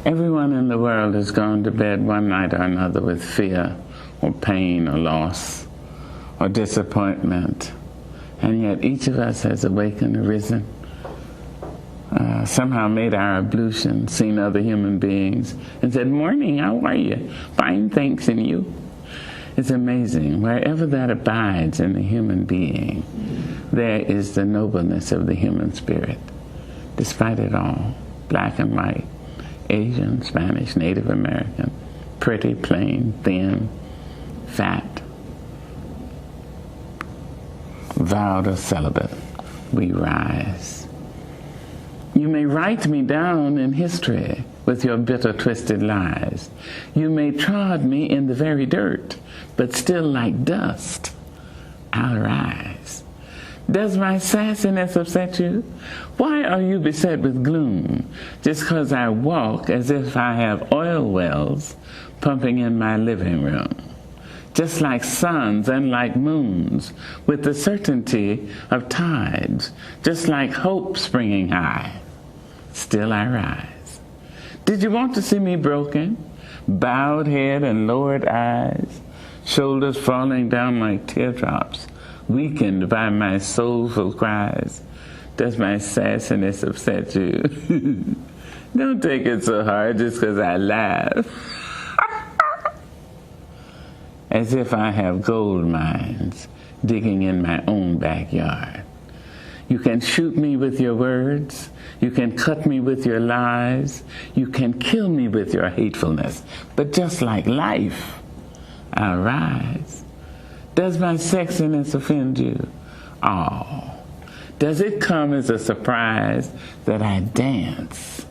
Everyone in the world has gone to bed one night or another with fear or pain or loss or disappointment. And yet each of us has awakened, arisen, somehow made our ablution, seen other human beings, and said, "Morning, how are you? Fine, thanks, and you?" It's amazing. Wherever that abides in the human being, there is the nobleness of the human spirit. Despite it all, black and white, Asian, Spanish, Native American, pretty, plain, thin, fat, vowed or celibate, we rise. You may write me down in history with your bitter, twisted lies. You may trod me in the very dirt, but still like dust, I'll rise. Does my sassiness upset you? Why are you beset with gloom just 'cause I walk as if I have oil wells pumping in my living room? Just like suns and like moons, with the certainty of tides, just like hope springing high, still I rise. Did you want to see me broken? Bowed head and lowered eyes, shoulders falling down like teardrops, weakened by my soulful cries. Does my sassiness upset you? Don't take it so hard just 'cause I laugh. As if I have gold mines digging in my own backyard. You can shoot me with your words. You can cut me with your lies. You can kill me with your hatefulness. But just like life, I'll rise. Does my sexiness offend you? Oh, does it come as a surprise that I dance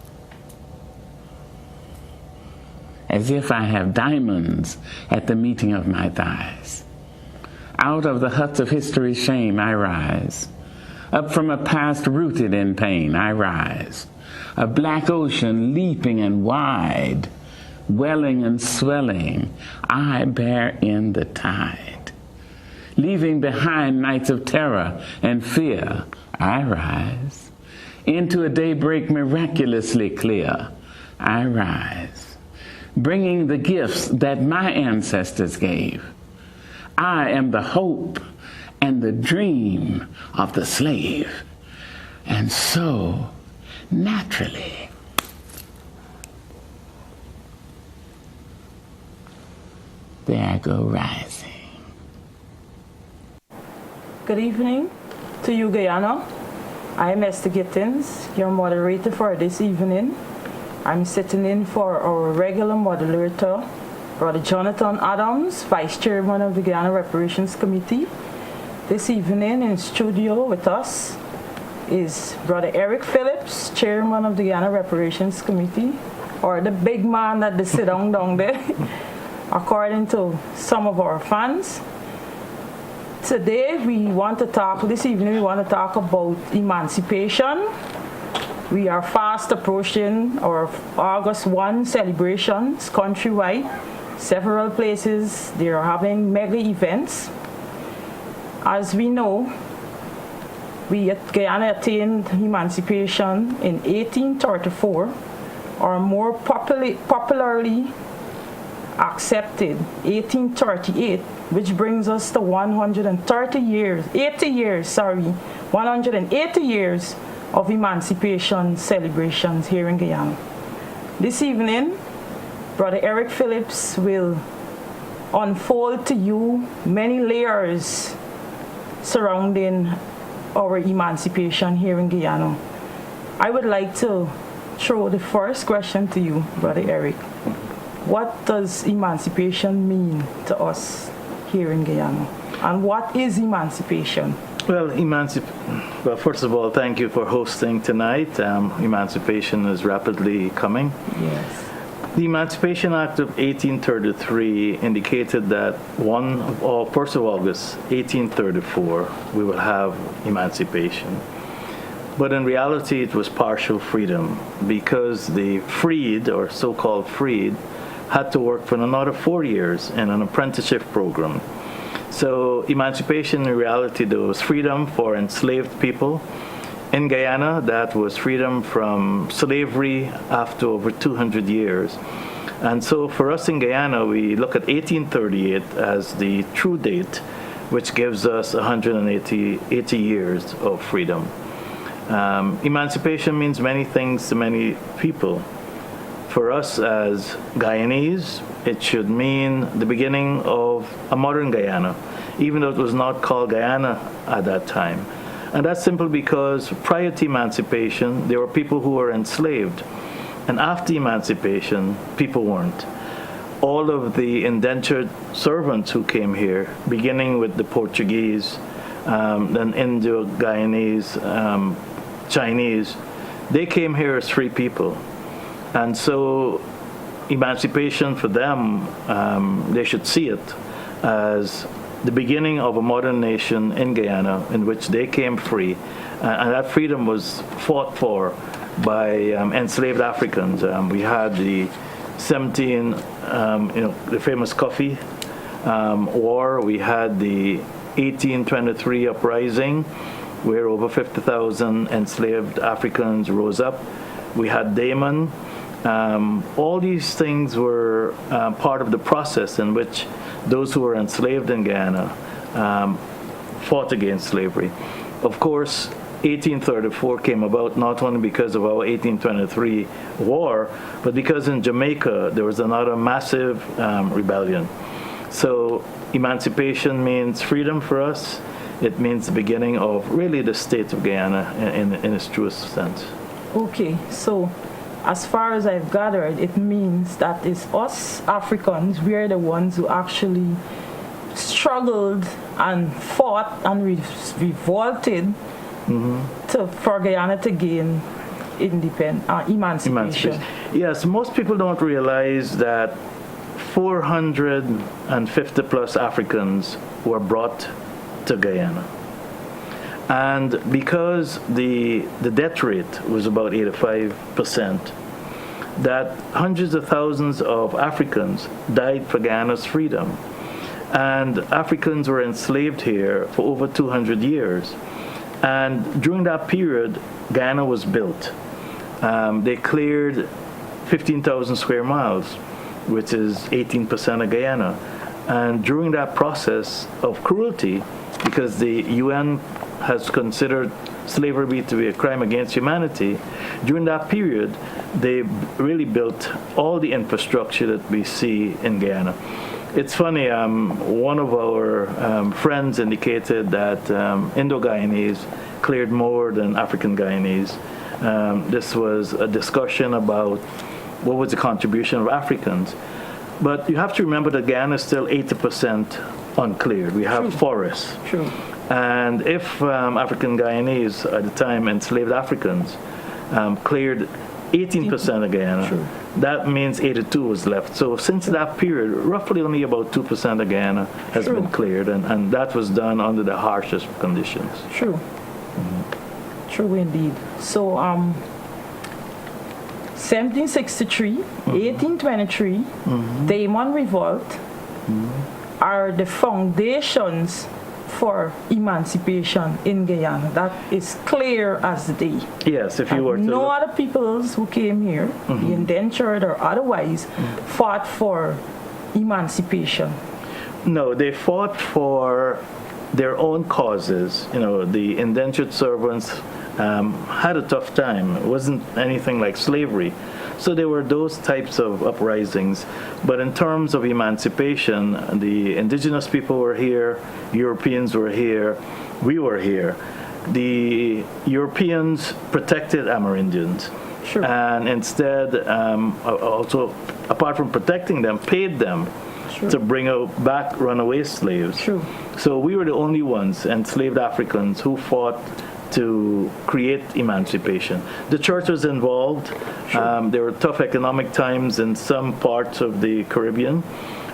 as if I have diamonds at the meeting of my thighs? Out of the huts of history's shame I rise. Up from a past rooted in pain I rise. A black ocean leaping and wide, welling and swelling, I bear in the tide. Leaving behind nights of terror and fear, I rise. Into a daybreak miraculously clear, I rise. Bringing the gifts that my ancestors gave. I am the hope and the dream of the slave. And so, naturally, there I go rising. Good evening to you, Guyana. I'm Esther Gittins, your moderator for this evening. I'm sitting in for our regular moderator, Brother Jonathan Adams, Vice Chairman of the Guyana Reparations Committee. This evening in studio with us is Brother Eric Phillips, Chairman of the Guyana Reparations Committee, or the big man that they sit down there, according to some of our fans. Today this evening we want to talk about emancipation. We are fast approaching our August 1 celebrations countrywide. Several places they are having mega events. As we know, Guyana attained emancipation in 1834, or more popularly accepted 1838, which brings us to 180 years of emancipation celebrations here in Guyana. This evening, Brother Eric Phillips will unfold to you many layers surrounding our emancipation here in Guyana. I would like to throw the first question to you, Brother Eric. What does emancipation mean to us here in Guyana? And what is emancipation? Well, first of all, thank you for hosting tonight. Emancipation is rapidly coming. Yes. The Emancipation Act of 1833 indicated that 1st of August 1834, we will have emancipation. But in reality, it was partial freedom because the freed, or so-called freed, had to work for another 4 years in an apprenticeship program. So emancipation in reality, there was freedom for enslaved people, In Guyana, that was freedom from slavery after over 200 years. And so for us in Guyana, we look at 1838 as the true date, which gives us 180 years of freedom. Emancipation means many things to many people. For us as Guyanese, it should mean the beginning of a modern Guyana, even though it was not called Guyana at that time. And that's simply because prior to emancipation, there were people who were enslaved. And after emancipation, people weren't. All of the indentured servants who came here, beginning with the Portuguese, then Indo-Guyanese, Chinese, they came here as free people. And so emancipation for them, they should see it as the beginning of a modern nation in Guyana in which they came free. And that freedom was fought for by enslaved Africans. We had the the famous Coffee War. We had the 1823 uprising, where over 50,000 enslaved Africans rose up. We had Damon. All these things were part of the process in which those who were enslaved in Guyana fought against slavery. Of course, 1834 came about not only because of our 1823 war, but because in Jamaica there was another massive rebellion. So emancipation means freedom for us. It means the beginning of really the state of Guyana in its truest sense. Okay, so as far as I've gathered, it means that it's us Africans, we are the ones who actually struggled and fought and revolted for Guyana to gain emancipation. Yes, most people don't realize that 450 plus Africans were brought to Guyana. And because the death rate was about 85%, that hundreds of thousands of Africans died for Guyana's freedom. And Africans were enslaved here for over 200 years. And during that period, Guyana was built. They cleared 15,000 square miles, which is 18% of Guyana. And during that process of cruelty, because the UN has considered slavery to be a crime against humanity, during that period, they really built all the infrastructure that we see in Guyana. It's funny, one of our friends indicated that Indo-Guyanese cleared more than African Guyanese. This was a discussion about what was the contribution of Africans. But you have to remember that Guyana is still 80% uncleared. We have forests. True. And if African Guyanese at the time, enslaved Africans, cleared 18% of Guyana, that means 82 was left. So since that period, roughly only about 2% of Guyana has been cleared, and that was done under the harshest conditions. True. True indeed. So 1763, 1823, the Amon Revolt are the foundations for emancipation in Guyana. That is clear as day. Yes, if you were to no other peoples who came here, the indentured or otherwise, fought for emancipation. No, they fought for their own causes. You know, the indentured servants had a tough time. It wasn't anything like slavery. So there were those types of uprisings. But in terms of emancipation, the indigenous people were here, Europeans were here, we were here. The Europeans protected Amerindians. Sure. And instead, also, apart from protecting them, paid them to bring back runaway slaves. True. So we were the only ones, enslaved Africans, who fought to create emancipation. The church was involved. There were tough economic times in some parts of the Caribbean.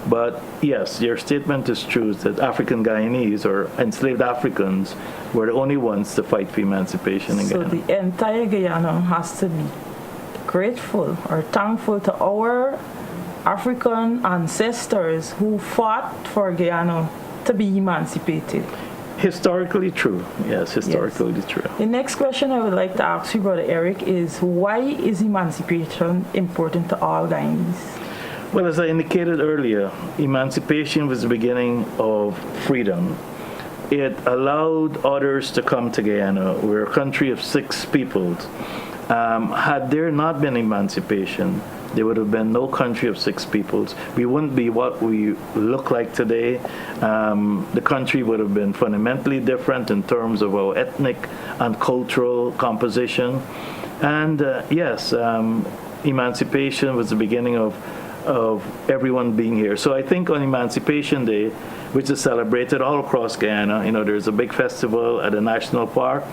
But yes, your statement is true, that African Guyanese or enslaved Africans were the only ones to fight for emancipation in Guyana. So the entire Guyana has to be grateful or thankful to our African ancestors who fought for Guyana to be emancipated. Historically true. Yes, historically true. The next question I would like to ask you, Brother Eric, is why is emancipation important to all Guyanese? Well, as I indicated earlier, emancipation was the beginning of freedom. It allowed others to come to Guyana. We're a country of 6 peoples. Had there not been emancipation, there would have been no country of 6 peoples. We wouldn't be what we look like today. The country would have been fundamentally different in terms of our ethnic and cultural composition. And yes, emancipation was the beginning of everyone being here. So I think on Emancipation Day, which is celebrated all across Guyana, there's a big festival at the national park.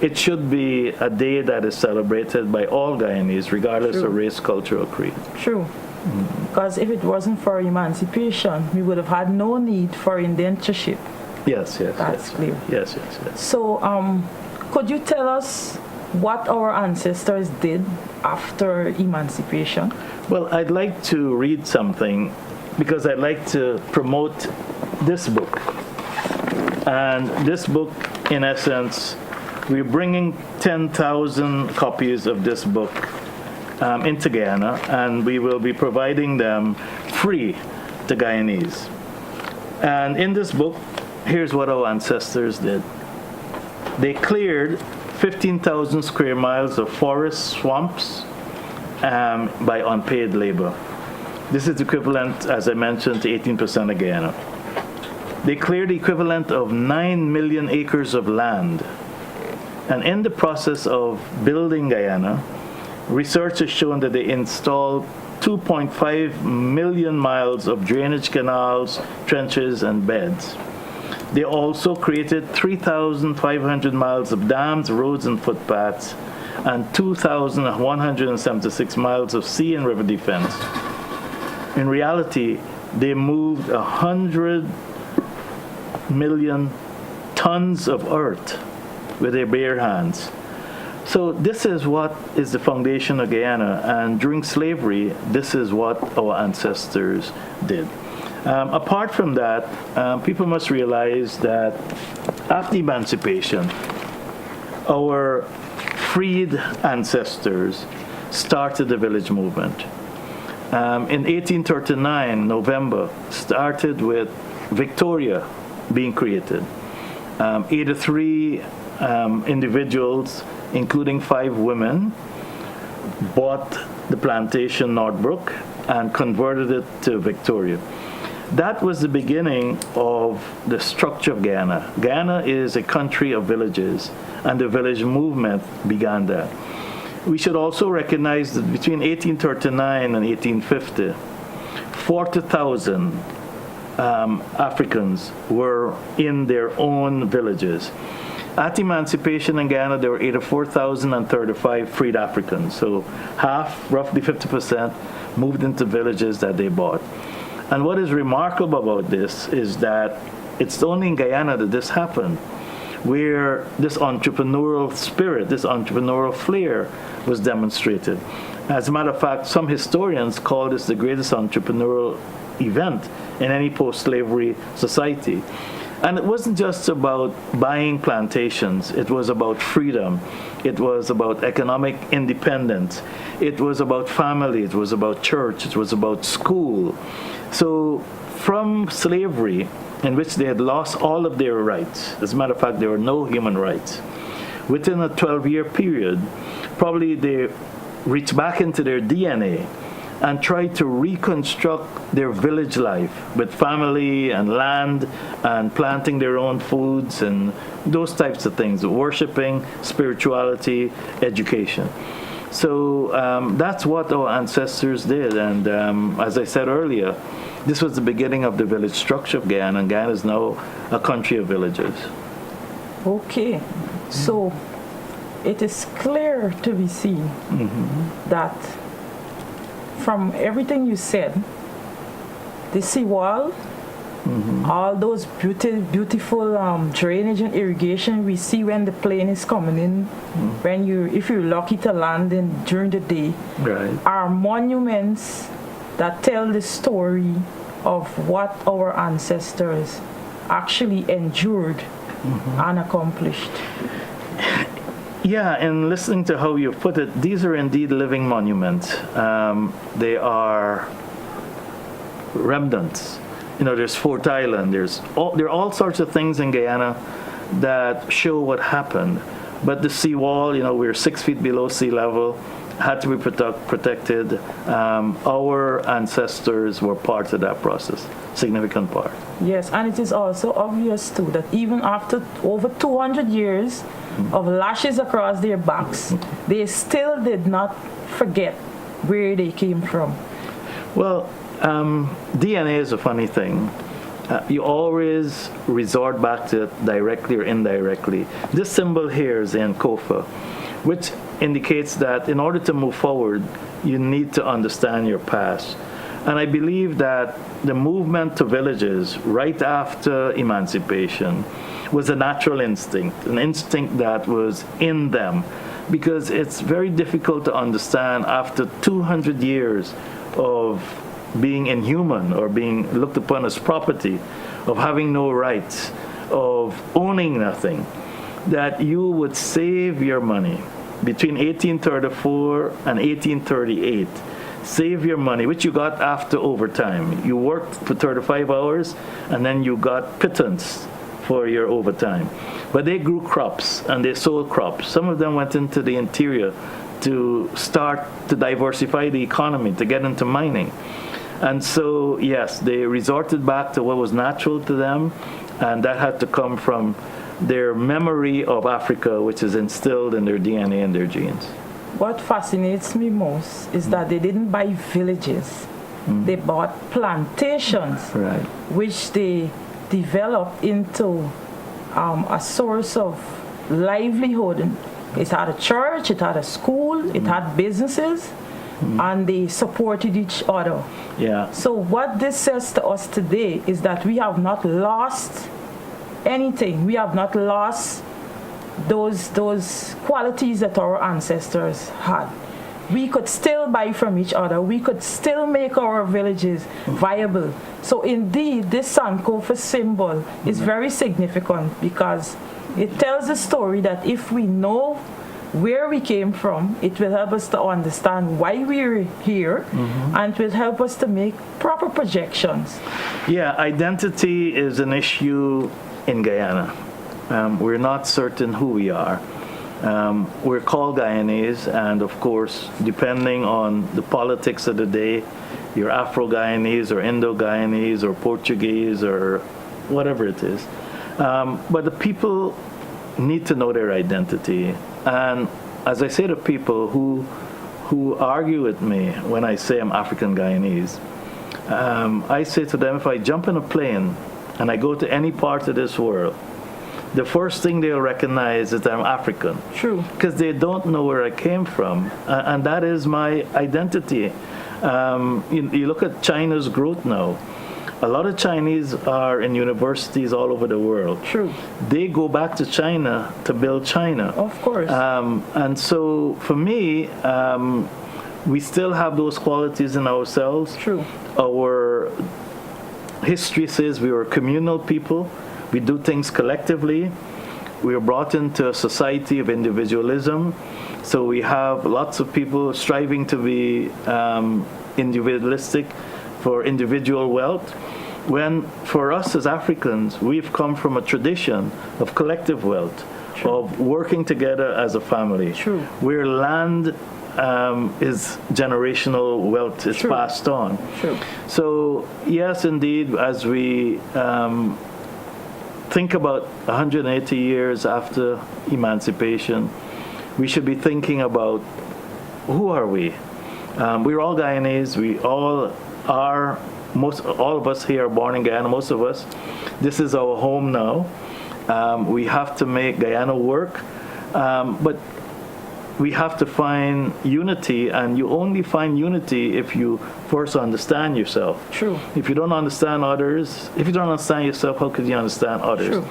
It should be a day that is celebrated by all Guyanese, regardless of race, culture, or creed. True. Because if it wasn't for emancipation, we would have had no need for indentureship. Yes. That's clear. Yes. So, could you tell us what our ancestors did after emancipation? Well, I'd like to read something because I'd like to promote this book. And this book, in essence, we're bringing 10,000 copies of this book into Guyana, and we will be providing them free to Guyanese. And in this book, here's what our ancestors did. They cleared 15,000 square miles of forest swamps by unpaid labor. This is equivalent, as I mentioned, to 18% of Guyana. They cleared the equivalent of 9 million acres of land. And in the process of building Guyana, research has shown that they installed 2.5 million miles of drainage canals, trenches, and beds. They also created 3,500 miles of dams, roads, and footpaths, and 2,176 miles of sea and river defense. In reality, they moved 100 million tons of earth with their bare hands. So this is what is the foundation of Guyana, and during slavery, this is what our ancestors did. Apart from that, people must realize that after emancipation, our freed ancestors started the village movement. In 1839, November, started with Victoria being created. 83 individuals, including 5 women, bought the plantation Northbrook and converted it to Victoria. That was the beginning of the structure of Guyana. Guyana is a country of villages, and the village movement began there. We should also recognize that between 1839 and 1850, 40,000 Africans were in their own villages. At emancipation in Guyana, there were 84,035 freed Africans. So half, roughly 50%, moved into villages that they bought. And what is remarkable about this is that it's only in Guyana that this happened, where this entrepreneurial spirit, this entrepreneurial flair was demonstrated. As a matter of fact, some historians call this the greatest entrepreneurial event in any post-slavery society. And it wasn't just about buying plantations. It was about freedom. It was about economic independence. It was about family. It was about church. It was about school. So from slavery, in which they had lost all of their rights, as a matter of fact, there were no human rights, within a 12-year period, probably they reached back into their DNA and tried to reconstruct their village life with family and land and planting their own foods and those types of things, worshiping, spirituality, education. So that's what our ancestors did. And as I said earlier, this was the beginning of the village structure of Guyana, and Guyana is now a country of villages. Okay, so it is clear to be seen that from everything you said, the seawall, all those beautiful drainage and irrigation we see when the plane is coming in, if you're lucky to land in during the day, are monuments that tell the story of what our ancestors actually endured and accomplished. Yeah, and listening to how you put it, these are indeed living monuments. They are remnants. There's Fort Island. There are all sorts of things in Guyana that show what happened. But the seawall, we're 6 feet below sea level, had to be protected. Our ancestors were part of that process, significant part. Yes, and it is also obvious too that even after over 200 years of lashes across their backs, they still did not forget where they came from. Well, DNA is a funny thing. You always resort back to it directly or indirectly. This symbol here is in Kofa, which indicates that in order to move forward, you need to understand your past. And I believe that the movement to villages right after emancipation was a natural instinct, an instinct that was in them, because it's very difficult to understand after 200 years of being inhuman or being looked upon as property, of having no rights, of owning nothing, that you would save your money between 1834 and 1838. Save your money, which you got after overtime. You worked for 35 hours, and then you got pittance for your overtime. But they grew crops, and they sold crops. Some of them went into the interior to start to diversify the economy, to get into mining. And so, yes, they resorted back to what was natural to them, and that had to come from their memory of Africa, which is instilled in their DNA and their genes. What fascinates me most is that they didn't buy villages. They bought plantations, Right. which they developed into a source of livelihood. It had a church, it had a school, it had businesses, and they supported each other. Yeah. So what this says to us today is that we have not lost anything. We have not lost those qualities that our ancestors had. We could still buy from each other. We could still make our villages viable. So indeed, this Sankofa symbol is very significant because it tells a story that if we know where we came from, it will help us to understand why we're here, and it will help us to make proper projections. Yeah, identity is an issue in Guyana. We're not certain who we are. We're called Guyanese, and of course, depending on the politics of the day, you're Afro-Guyanese or Indo-Guyanese or Portuguese or whatever it is. But the people need to know their identity. And as I say to people who argue with me when I say I'm African Guyanese, I say to them, if I jump in a plane and I go to any part of this world, the first thing they'll recognize is that I'm African. True. Because they don't know where I came from. And that is my identity. You look at China's growth now. A lot of Chinese are in universities all over the world. True. They go back to China to build China. Of course. And so for me, we still have those qualities in ourselves. True. Our history says we were communal people. We do things collectively. We were brought into a society of individualism. So we have lots of people striving to be individualistic for individual wealth. When for us as Africans, we've come from a tradition of collective wealth, of working together as a family. True. Where land is generational wealth, is passed on. True. So yes, indeed, as we think about 180 years after emancipation, we should be thinking about who are we? We're all Guyanese. We all are. All of us here are born in Guyana. Most of us. This is our home now. We have to make Guyana work. But we have to find unity, and you only find unity if you first understand yourself. True. If you don't understand others, if you don't understand yourself, how could you understand others? True.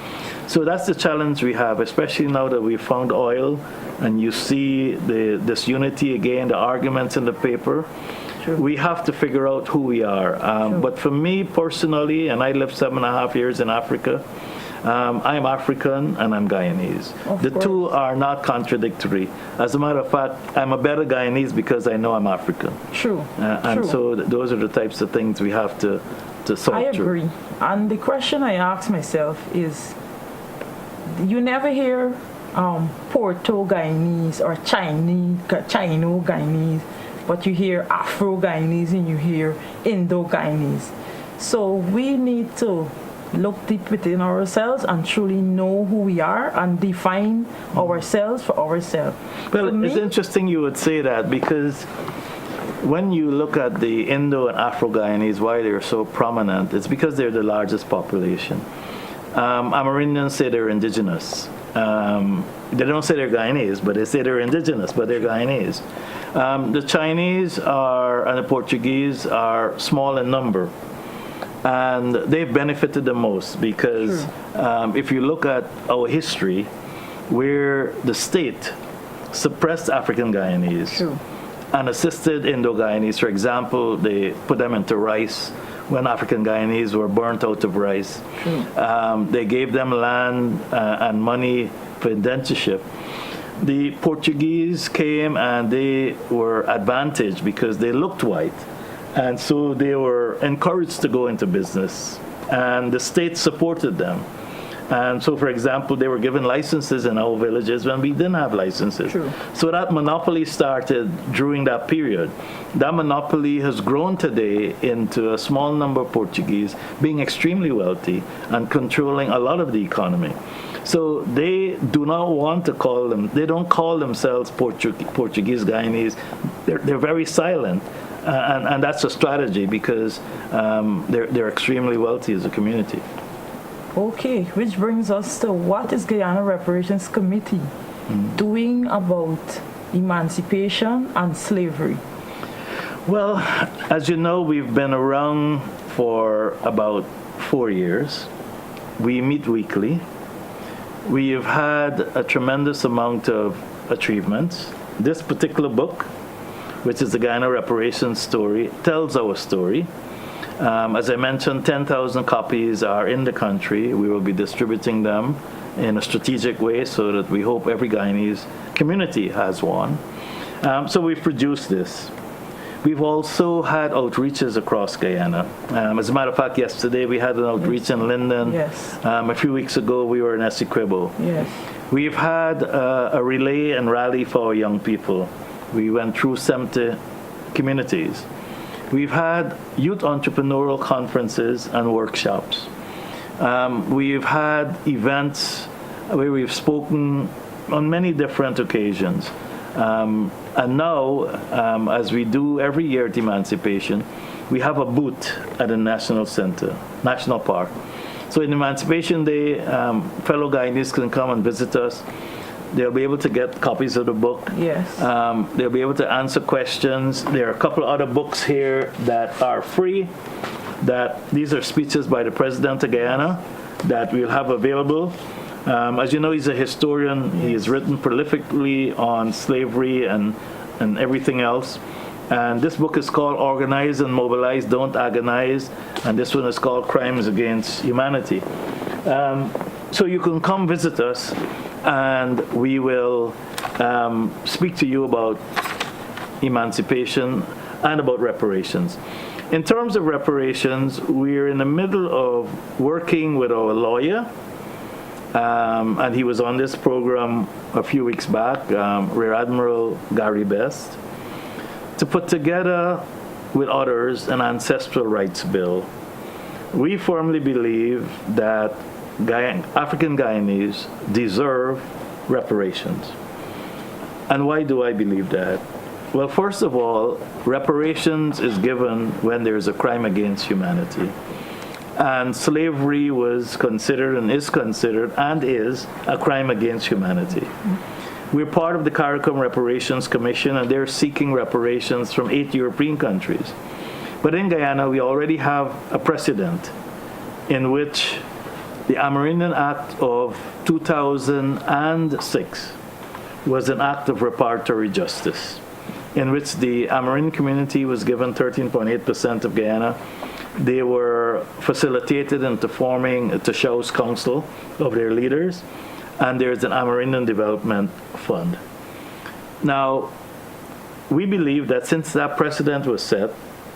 So that's the challenge we have, especially now that we've found oil, and you see this unity again, the arguments in the paper. True. We have to figure out who we are. But for me personally, and I lived 7.5 years in Africa, I'm African and I'm Guyanese. The two are not contradictory. As a matter of fact, I'm a better Guyanese because I know I'm African. True. And so those are the types of things we have to sort I through. agree. And the question I ask myself is, you never hear Porto-Guyanese or Chino-Guyanese, but you hear Afro-Guyanese and you hear Indo-Guyanese. So we need to look deep within ourselves and truly know who we are and define ourselves for ourselves. Well, it's interesting you would say that, because when you look at the Indo and Afro-Guyanese, why they're so prominent, it's because they're the largest population. Amerindians say they're indigenous. They don't say they're Guyanese, but they say they're indigenous, but they're Guyanese. The Chinese and the Portuguese are small in number. And they've benefited the most because if you look at our history, where the state suppressed African Guyanese and assisted Indo-Guyanese, for example, they put them into rice when African Guyanese were burnt out of rice. They gave them land and money for indentureship. The Portuguese came and they were advantaged because they looked white. And so they were encouraged to go into business, and the state supported them. And so, for example, they were given licenses in our villages when we didn't have licenses. So that monopoly started during that period. That monopoly has grown today into a small number of Portuguese being extremely wealthy and controlling a lot of the economy. So they do not want to call them, they don't call themselves Portuguese Guyanese. They're very silent. And that's a strategy because they're extremely wealthy as a community. Okay, which brings us to what is Guyana Reparations Committee doing about emancipation and slavery? Well, as you know, we've been around for about 4 years. We meet weekly. We have had a tremendous amount of achievements. This particular book, which is the Guyana Reparations story, tells our story. As I mentioned, 10,000 copies are in the country. We will be distributing them in a strategic way so that we hope every Guyanese community has one. So we've produced this. We've also had outreaches across Guyana. As a matter of fact, yesterday we had an outreach in Linden. A few weeks ago we were in Essequibo. We've had a relay and rally for our young people. We went through 70 communities. We've had youth entrepreneurial conferences and workshops. We've had events where we've spoken on many different occasions. And now, as we do every year at Emancipation, we have a booth at the National Center, National Park. So in Emancipation Day, fellow Guyanese can come and visit us. They'll be able to get copies of the book. They'll be able to answer questions. There are a couple of other books here that are free. These are speeches by the President of Guyana that we'll have available. As you know, he's a historian. He has written prolifically on slavery and everything else. And this book is called Organize and Mobilize, Don't Agonize. And this one is called Crimes Against Humanity. So you can come visit us, and we will speak to you about emancipation and about reparations. In terms of reparations, we're in the middle of working with our lawyer, and he was on this program a few weeks back, Rear Admiral Gary Best, to put together with others an ancestral rights bill. We firmly believe that African Guyanese deserve reparations. And why do I believe that? Well, first of all, reparations is given when there's a crime against humanity. And slavery was considered and is considered and is a crime against humanity. We're part of the CARICOM Reparations Commission, and they're seeking reparations from 8 European countries. But in Guyana, we already have a precedent in which the Amerindian Act of 2006 was an act of reparatory justice, in which the Amerindian community was given 13.8% of Guyana. They were facilitated into forming a Tashaus Council of their leaders, and there's an Amerindian Development Fund. Now, we believe that since that precedent was set,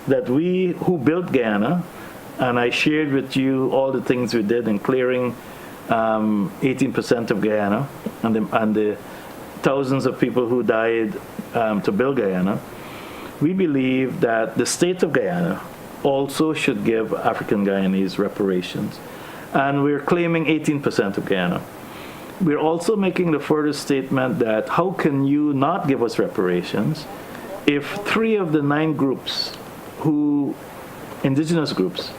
that we who built Guyana, and I shared with you all the things we did in clearing 18% of Guyana and the thousands of people who died to build Guyana, we believe that the state of Guyana also should give African Guyanese reparations. And we're claiming 18% of Guyana. We're also making the further statement that how can you not give us reparations if 3 of the 9 groups indigenous groups,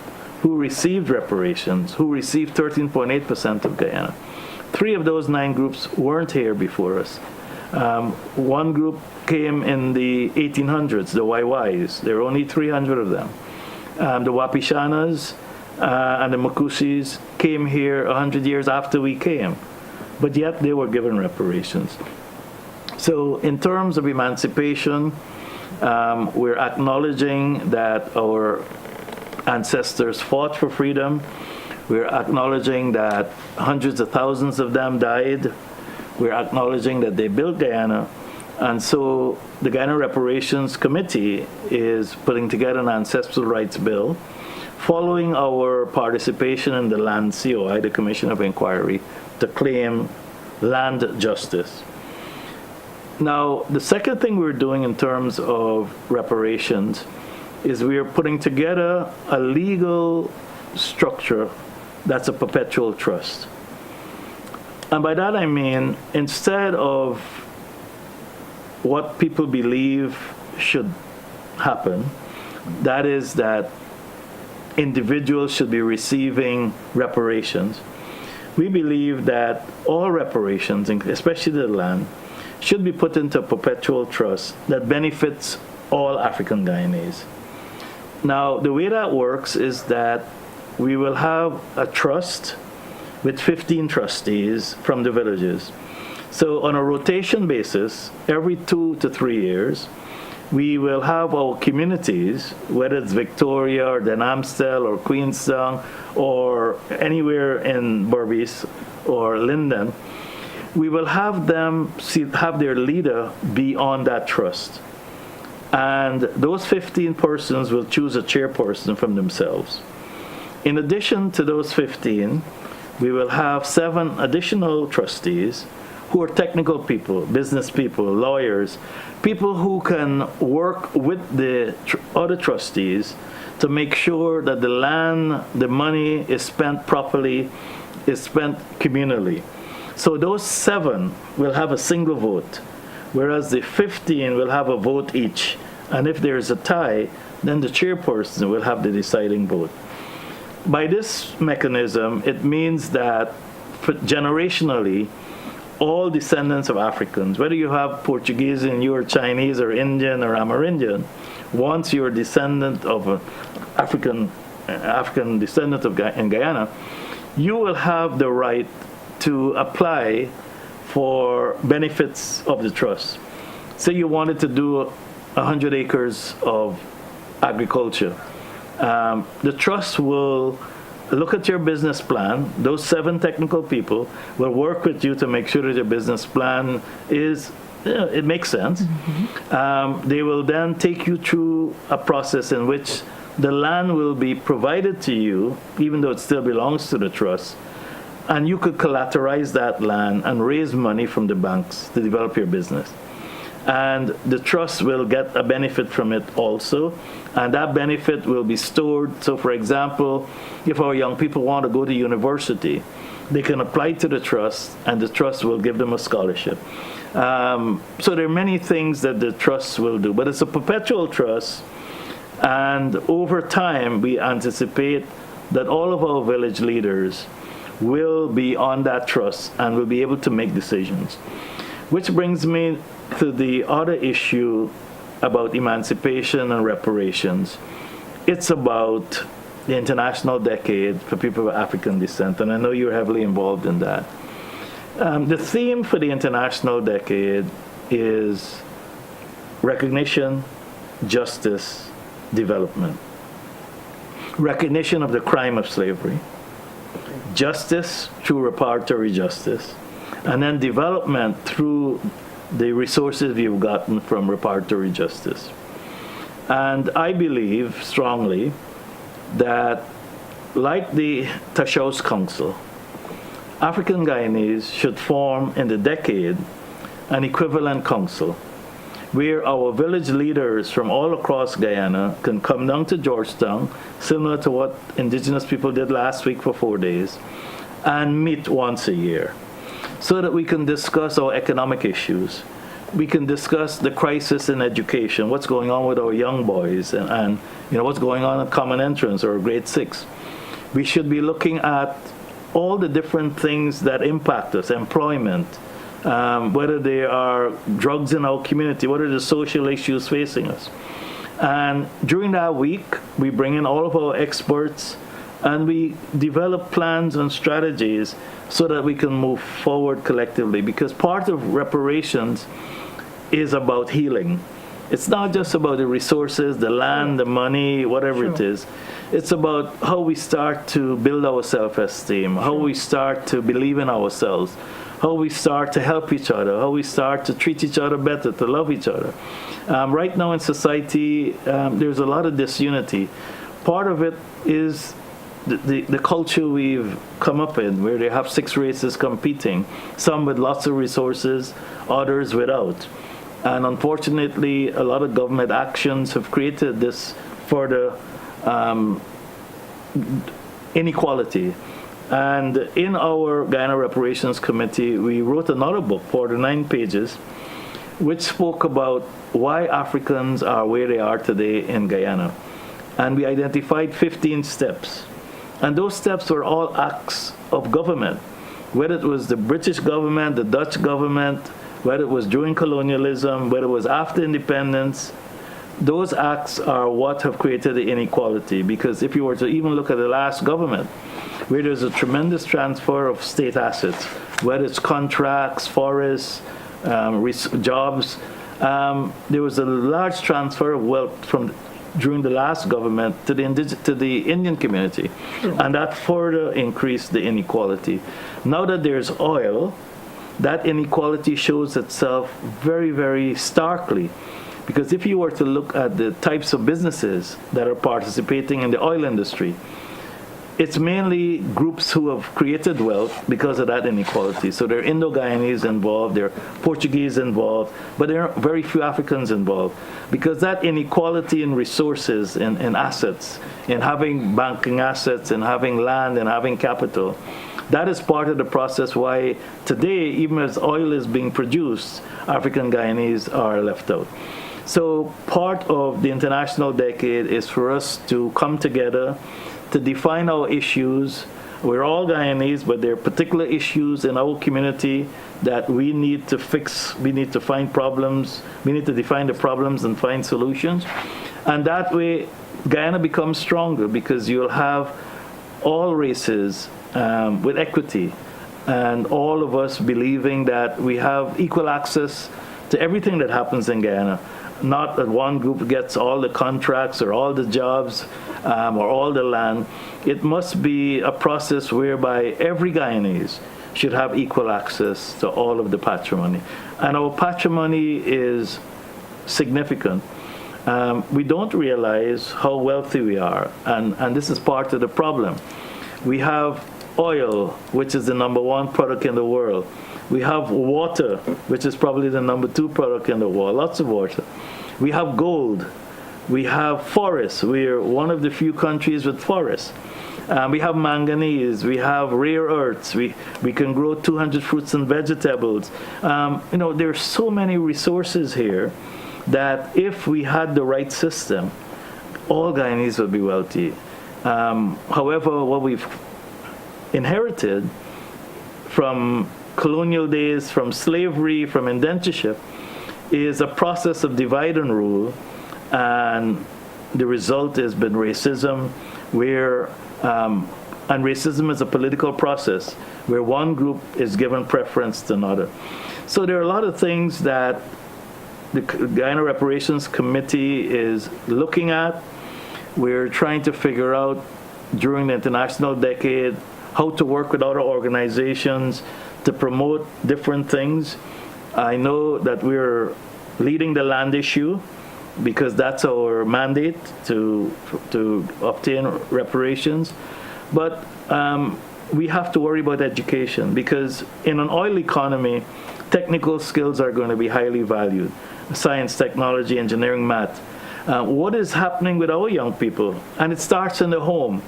who received reparations, who received 13.8% of Guyana, 3 of those 9 groups weren't here before us. One group came in the 1800s, the YYs. There were only 300 of them. The Wapishanas and the Makusis came here 100 years after we came, but yet they were given reparations. So in terms of emancipation, we're acknowledging that our ancestors fought for freedom. We're acknowledging that hundreds of thousands of them died. We're acknowledging that they built Guyana. And so the Guyana Reparations Committee is putting together an ancestral rights bill following our participation in the Land COI, the Commission of Inquiry, to claim land justice. Now, the second thing we're doing in terms of reparations is we are putting together a legal structure that's a perpetual trust. And by that I mean, instead of what people believe should happen, that is that individuals should be receiving reparations, we believe that all reparations, especially the land, should be put into a perpetual trust that benefits all African Guyanese. Now, the way that works is that we will have a trust with 15 trustees from the villages. So on a rotation basis, every 2 to 3 years, we will have our communities, whether it's Victoria or Den Amstel or Queenstown or anywhere in Berbice or Linden, we will have them have their leader be on that trust. And those 15 persons will choose a chairperson from themselves. In addition to those 15, we will have 7 additional trustees who are technical people, business people, lawyers, people who can work with the other trustees to make sure that the land, the money is spent properly, is spent communally. So those 7 will have a single vote, whereas the 15 will have a vote each. And if there's a tie, then the chairperson will have the deciding vote. By this mechanism, it means that generationally, all descendants of Africans, whether you have Portuguese and you are Chinese or Indian or Amerindian, once you're a descendant of an African descendant in Guyana, you will have the right to apply for benefits of the trust. Say you wanted to do 100 acres of agriculture. The trust will look at your business plan. Those 7 technical people will work with you to make sure that your business plan it makes sense. Mm-hmm. They will then take you through a process in which the land will be provided to you, even though it still belongs to the trust, and you could collateralize that land and raise money from the banks to develop your business. And the trust will get a benefit from it also, and that benefit will be stored. So for example, if our young people want to go to university, they can apply to the trust, and the trust will give them a scholarship. So there are many things that the trust will do, but it's a perpetual trust, and over time we anticipate that all of our village leaders will be on that trust and will be able to make decisions. Which brings me to the other issue about emancipation and reparations. It's about the International Decade for people of African descent, and I know you're heavily involved in that. The theme for the International Decade is recognition, justice, development. Recognition of the crime of slavery, justice through reparatory justice, and then development through the resources we've gotten from reparatory justice. And I believe strongly that, like the Tashaus Council, African Guyanese should form in the decade an equivalent council where our village leaders from all across Guyana can come down to Georgetown, similar to what indigenous people did last week for 4 days, and meet once a year so that we can discuss our economic issues. We can discuss the crisis in education, what's going on with our young boys, and what's going on at Common Entrance or Grade 6. We should be looking at all the different things that impact us, employment, whether there are drugs in our community, what are the social issues facing us. And during that week, we bring in all of our experts and we develop plans and strategies so that we can move forward collectively. Because part of reparations is about healing. It's not just about the resources, the land, the money, whatever it is. It's about how we start to build our self-esteem, how we start to believe in ourselves, how we start to help each other, how we start to treat each other better, to love each other. Right now in society, there's a lot of disunity. Part of it is the culture we've come up in, where they have 6 races competing, some with lots of resources, others without. And unfortunately, a lot of government actions have created this further inequality. And in our Guyana Reparations Committee, we wrote another book, 49 pages, which spoke about why Africans are where they are today in Guyana. And we identified 15 steps. And those steps were all acts of government, whether it was the British government, the Dutch government, whether it was during colonialism, whether it was after independence. Those acts are what have created the inequality. Because if you were to even look at the last government, where there's a tremendous transfer of state assets, whether it's contracts, forests, jobs, there was a large transfer of wealth from during the last government to the Indian community, and that further increased the inequality. Now that there's oil, that inequality shows itself very, very starkly. Because if you were to look at the types of businesses that are participating in the oil industry, it's mainly groups who have created wealth because of that inequality. So there are Indo-Guyanese involved, there are Portuguese involved, but there are very few Africans involved. Because that inequality in resources, in assets, in having banking assets, in having land, and having capital, that is part of the process why today, even as oil is being produced, African Guyanese are left out. So part of the International Decade is for us to come together to define our issues. We're all Guyanese, but there are particular issues in our community that we need to fix. We need to find problems. We need to define the problems and find solutions. And that way, Guyana becomes stronger because you'll have all races with equity and all of us believing that we have equal access to everything that happens in Guyana. Not that one group gets all the contracts or all the jobs or all the land. It must be a process whereby every Guyanese should have equal access to all of the patrimony. And our patrimony is significant. We don't realize how wealthy we are, and this is part of the problem. We have oil, which is the #1 product in the world. We have water, which is probably the #2 product in the world, lots of water. We have gold. We have forests. We're one of the few countries with forests. We have manganese. We have rare earths. We can grow 200 fruits and vegetables. There are so many resources here that if we had the right system, all Guyanese would be wealthy. However, what we've inherited from colonial days, from slavery, from indentureship, is a process of divide and rule, and the result has been racism, where and racism is a political process where one group is given preference to another. So there are a lot of things that the Guyana Reparations Committee is looking at. We're trying to figure out during the international decade how to work with other organizations to promote different things. I know that we're leading the land issue because that's our mandate to obtain reparations. But we have to worry about education, because in an oil economy, technical skills are going to be highly valued. Science, technology, engineering, math. What is happening with our young people? And it starts in the home.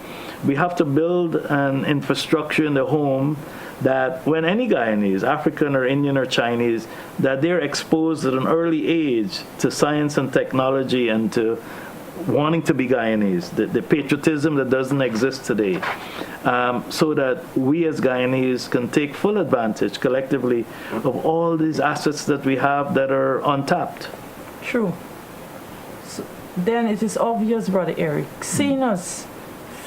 We have to build an infrastructure in the home that when any Guyanese, African or Indian or Chinese, that they're exposed at an early age to science and technology and to wanting to be Guyanese, the patriotism that doesn't exist today, so that we as Guyanese can take full advantage collectively of all these assets that we have that are untapped. True. So then it is obvious, Brother Eric, seeing as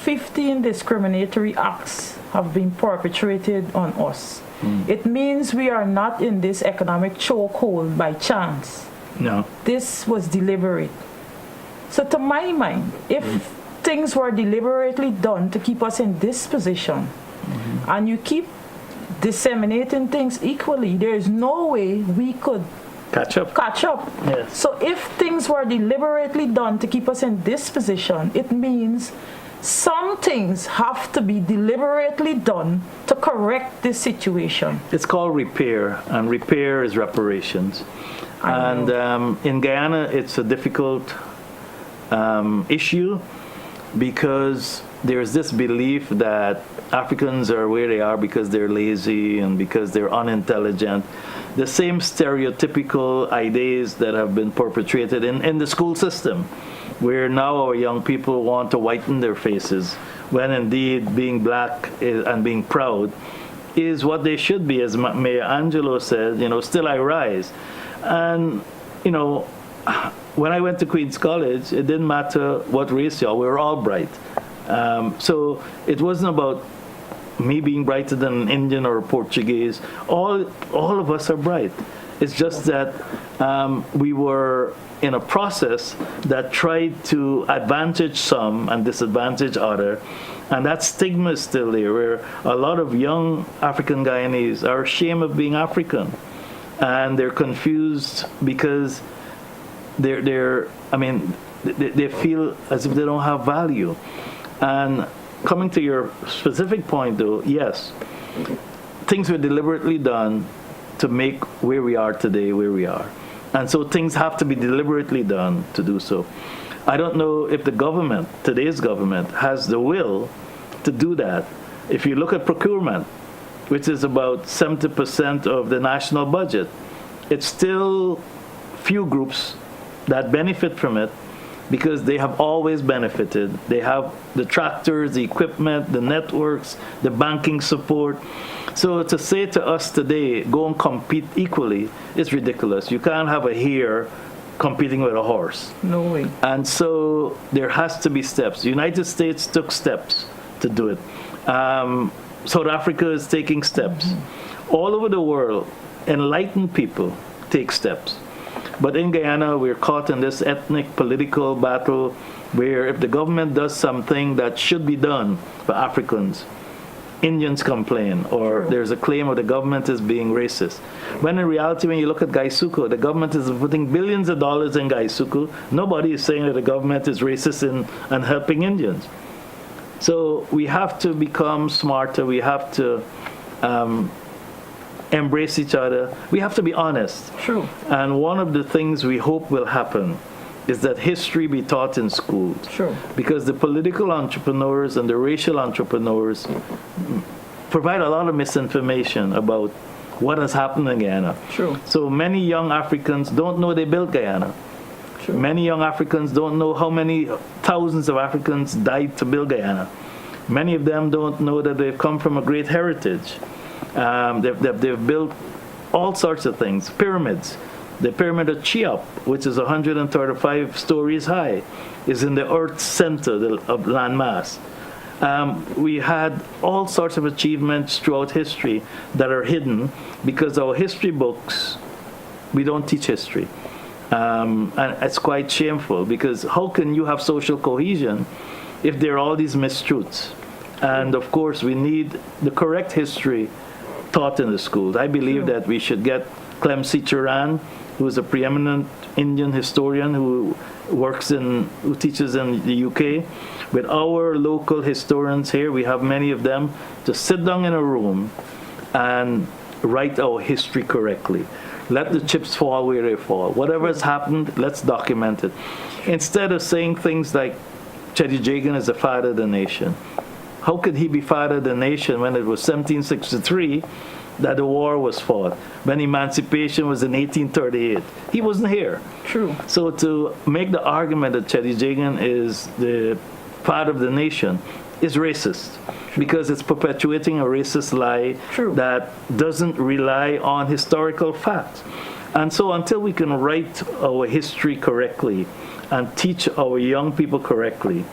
15 discriminatory acts have been perpetrated on us, it means we are not in this economic chokehold by chance. No. This was deliberate. So to my mind, if things were deliberately done to keep us in this position, and you keep disseminating things equally, there is no way we could catch up. Yes. So if things were deliberately done to keep us in this position, it means some things have to be deliberately done to correct this situation. It's called repair, and repair is reparations. And in Guyana, it's a difficult issue, because there's this belief that Africans are where they are because they're lazy and because they're unintelligent. The same stereotypical ideas that have been perpetrated in the school system, where now our young people want to whiten their faces, when indeed being black and being proud is what they should be. As Mayor Angelo said, still I rise. And, when I went to Queen's College, it didn't matter what race you are, we were all bright. So it wasn't about me being brighter than an Indian or a Portuguese. All of us are bright. It's just that we were in a process that tried to advantage some and disadvantage others. And that stigma is still there, where a lot of young African Guyanese are ashamed of being African. And they're confused because they feel as if they don't have value. And coming to your specific point, though, yes, things were deliberately done to make where we are today where we are. And so things have to be deliberately done to do so. I don't know if the government, today's government, has the will to do that. If you look at procurement, which is about 70% of the national budget, it's still few groups that benefit from it, because they have always benefited. They have the tractors, the equipment, the networks, the banking support. So to say to us today, go and compete equally, is ridiculous. You can't have a hare competing with a horse. No way. And so there has to be steps. The United States took steps to do it. South Africa is taking steps. All over the world, enlightened people take steps. But in Guyana, we're caught in this ethnic political battle where if the government does something that should be done for Africans, Indians complain, or there's a claim of the government is being racist. When in reality, when you look at Gaisuku, the government is putting billions of dollars in Gaisuku. Nobody is saying that the government is racist and helping Indians. So we have to become smarter. We have to embrace each other. We have to be honest. True. And one of the things we hope will happen is that history be taught in schools. Sure. Because the political entrepreneurs and the racial entrepreneurs provide a lot of misinformation about what has happened in Guyana. True. So many young Africans don't know they built Guyana. True. Many young Africans don't know how many thousands of Africans died to build Guyana. Many of them don't know that they've come from a great heritage. They've built all sorts of things, pyramids. The pyramid of Cheops, which is 135 stories high, is in the Earth's center of landmass. We had all sorts of achievements throughout history that are hidden because our history books, we don't teach history. And it's quite shameful, because how can you have social cohesion if there are all these mistruths? And of course, we need the correct history taught in the schools. I believe that we should get Clem C. Turan, who is a preeminent Indian historian who teaches in the UK, with our local historians here. We have many of them to sit down in a room and write our history correctly. Let the chips fall where they fall. Whatever has happened, let's document it. Instead of saying things like Chetty Jagan is the father of the nation. How could he be father of the nation when it was 1763 that the war was fought, when emancipation was in 1838? He wasn't here. True. So to make the argument that Chetty Jagan is the father of the nation is racist, because it's perpetuating a racist lie that doesn't rely on historical facts. And so until we can write our history correctly and teach our young people correctly,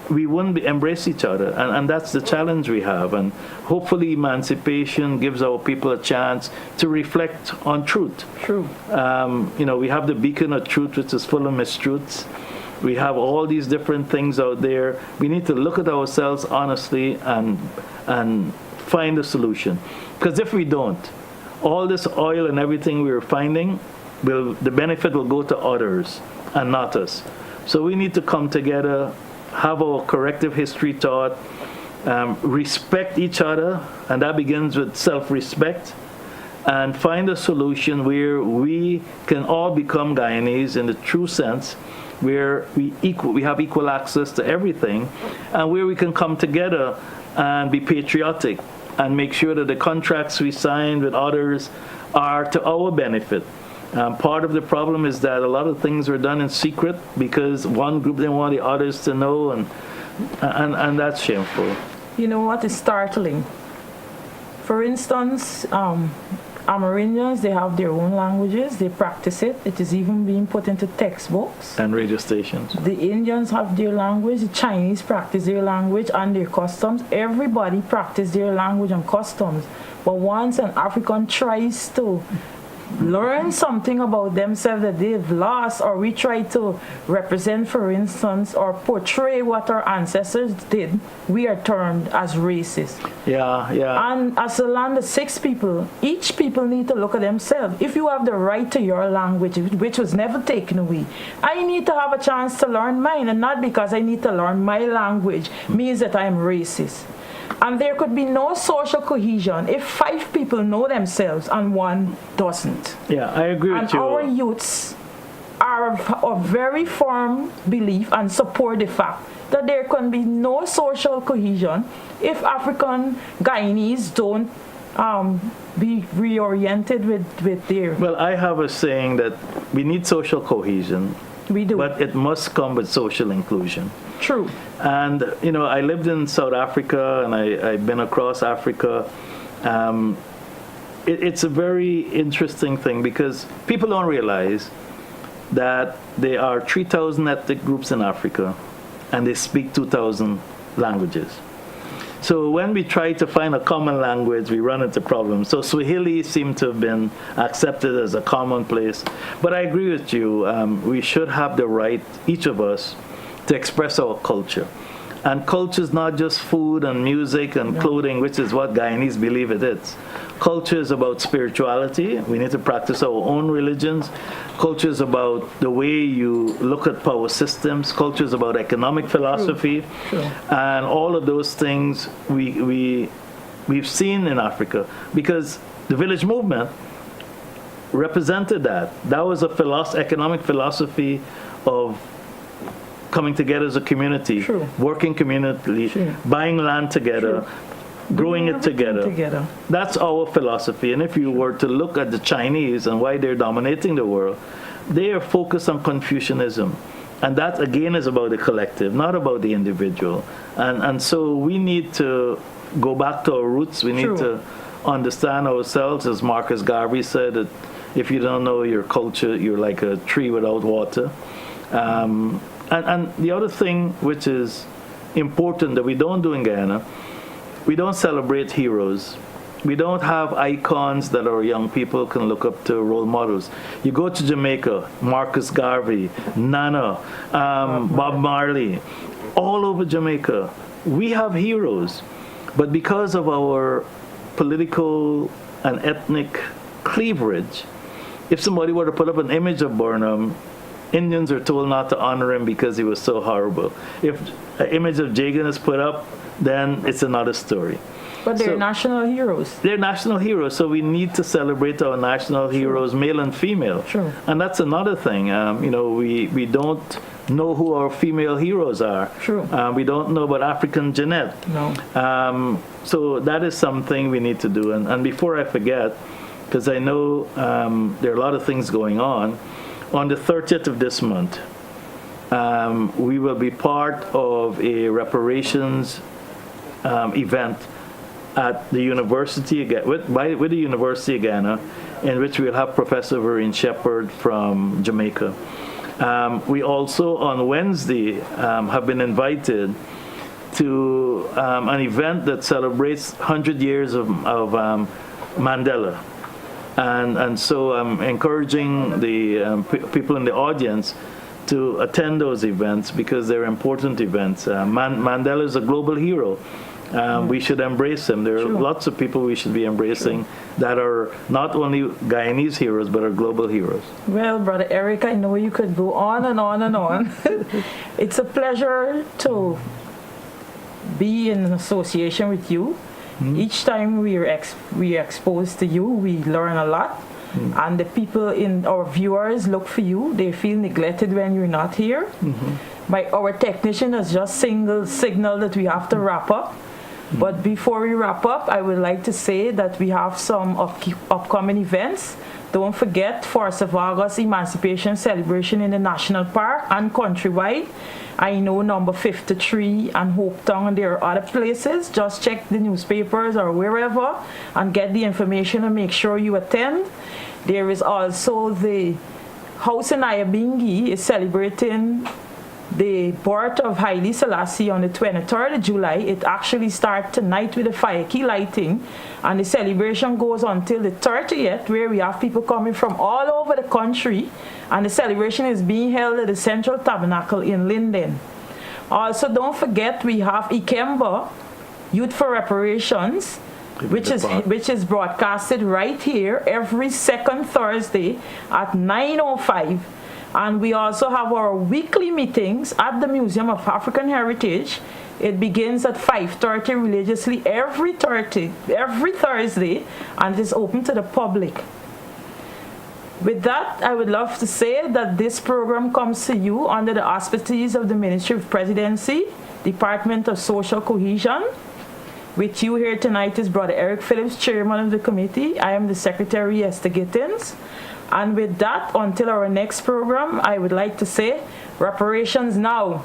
we wouldn't embrace each other. And that's the challenge we have. And hopefully emancipation gives our people a chance to reflect on truth. True. We have the beacon of truth, which is full of mistruths. We have all these different things out there. We need to look at ourselves honestly and find a solution. Because if we don't, all this oil and everything we're finding, the benefit will go to others and not us. So we need to come together, have our corrective history taught, respect each other, and that begins with self-respect, and find a solution where we can all become Guyanese in the true sense, where we have equal access to everything, and where we can come together and be patriotic and make sure that the contracts we sign with others are to our benefit. Part of the problem is that a lot of things were done in secret because one group didn't want the others to know, and that's shameful. You know what is startling? For instance, Amerindians, they have their own languages, they practice it. It is even being put into textbooks. And radio stations. The Indians have their language, the Chinese practice their language and their customs. Everybody practice their language and customs. But once an African tries to learn something about themselves that they've lost, or we try to represent, for instance, or portray what our ancestors did, we are termed as racist. Yeah. And as a land of 6 people, each people need to look at themselves. If you have the right to your language, which was never taken away, I need to have a chance to learn mine, and not because I need to learn my language means that I'm racist. And there could be no social cohesion if 5 people know themselves and 1 doesn't. Yeah, I agree with you. And our youths are of very firm belief and support the fact that there can be no social cohesion if African Guyanese don't be reoriented with their... Well, I have a saying that we need social cohesion. We do. But it must come with social inclusion. True. And, I lived in South Africa, and I've been across Africa. It's a very interesting thing, because people don't realize that there are 3,000 ethnic groups in Africa, and they speak 2,000 languages. So when we try to find a common language, we run into problems. So Swahili seemed to have been accepted as a commonplace. But I agree with you. We should have the right, each of us, to express our culture. And culture is not just food and music and clothing, which is what Guyanese believe it is. Culture is about spirituality. We need to practice our own religions. Culture is about the way you look at power systems. Culture is about economic philosophy. True. And all of those things we've seen in Africa, because the village movement represented that. That was a economic philosophy of coming together as a community, working communally, buying land together, growing it together. That's our philosophy. And if you were to look at the Chinese and why they're dominating the world, they are focused on Confucianism. And that, again, is about the collective, not about the individual. And so we need to go back to our roots. We need to understand ourselves, as Marcus Garvey said, that if you don't know your culture, you're like a tree without water. And the other thing which is important that we don't do in Guyana, we don't celebrate heroes. We don't have icons that our young people can look up to, role models. You go to Jamaica, Marcus Garvey, Nana, Bob Marley, all over Jamaica. We have heroes. But because of our political and ethnic cleavage, if somebody were to put up an image of Burnham, Indians are told not to honor him because he was so horrible. If an image of Jagan is put up, then it's another story. But they're national heroes. They're national heroes, so we need to celebrate our national heroes, male and female. Sure. And that's another thing. We don't know who our female heroes are. True. We don't know about African Jeanette. No. So that is something we need to do. And before I forget, because I know there are a lot of things going on the 30th of this month, we will be part of a reparations event at the University with the University of Ghana, in which we'll have Professor Vereen Shepherd from Jamaica. We also, on Wednesday, have been invited to an event that celebrates 100 years of Mandela. And so I'm encouraging the people in the audience to attend those events because they're important events. Mandela is a global hero. We should embrace him. There are lots of people we should be embracing that are not only Guyanese heroes, but are global heroes. Well, Brother Eric, I know you could go on and on and on. It's a pleasure to be in association with you. Mm-hmm. Each time we are exposed to you, we learn a lot. Mm-hmm. And the people our viewers look for you. They feel neglected when you're not here. Mm-hmm. Our technician has just signaled that we have to wrap up. But before we wrap up, I would like to say that we have some upcoming events. Don't forget 4th of August Emancipation Celebration in the National Park and countrywide. I know number 53 and Hope Town, and there are other places. Just check the newspapers or wherever and get the information and make sure you attend. There is also the house in Ayabingi is celebrating the birth of Haile Selassie on the 23rd of July. It actually starts tonight with the fire key lighting, and the celebration goes until the 30th, where we have people coming from all over the country, and the celebration is being held at the Central Tabernacle in Linden. Also, don't forget we have Ikemba, Youth for Reparations, which is broadcasted right here every second Thursday at 9:05. And we also have our weekly meetings at the Museum of African Heritage. It begins at 5:30 religiously every Thursday, and it is open to the public. With that, I would love to say that this program comes to you under the auspices of the Ministry of Presidency, Department of Social Cohesion. With you here tonight is Brother Eric Phillips, Chairman of the committee. I am the Secretary, Esther Gittins. And with that, until our next program, I would like to say, reparations now.